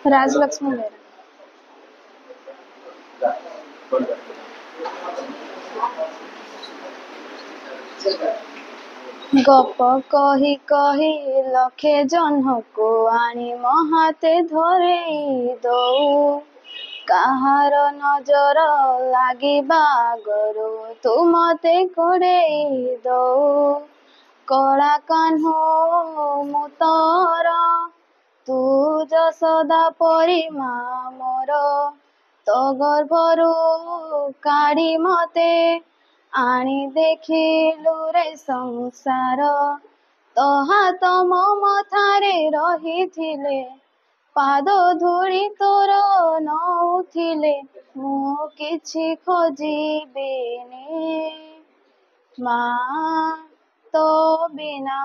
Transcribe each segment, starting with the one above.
राजलक्ष्मी बेरा। गप कही कही लखे जह्न को आनी महाते धरे दऊ काहार नजर लागिबा आगरू तू मते कोड़े दऊ कला कान्हो मु तोर तू जसोदा परी मा मोर तो गर्भरू काढ़ी मते आनी देखिलु रे संसार तो हाथ मो मथारे रहिथिले पाद धूली तोर नउथिले मु किछि खोजिबिनी मा तो बिना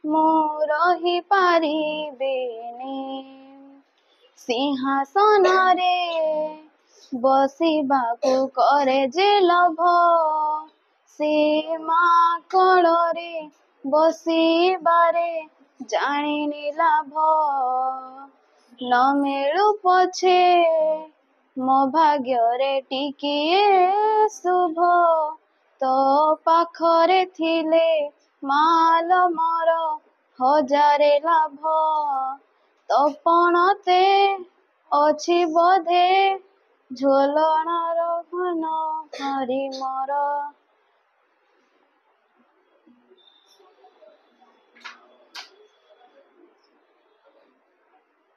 मु रही पारिबिनी सिंहासन रे बसिबाकु करे जे लभ सीमा कोଳରେ बसिबारे जानिनी लाभ न मिलु पछे मो भाग्ୟରେ टिकिए शुभ तो पाखरे थिले माल मोर हजारे लाभ तपणते अछि बोधे झोलणार घन हरि मोर।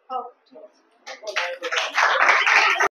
Oh,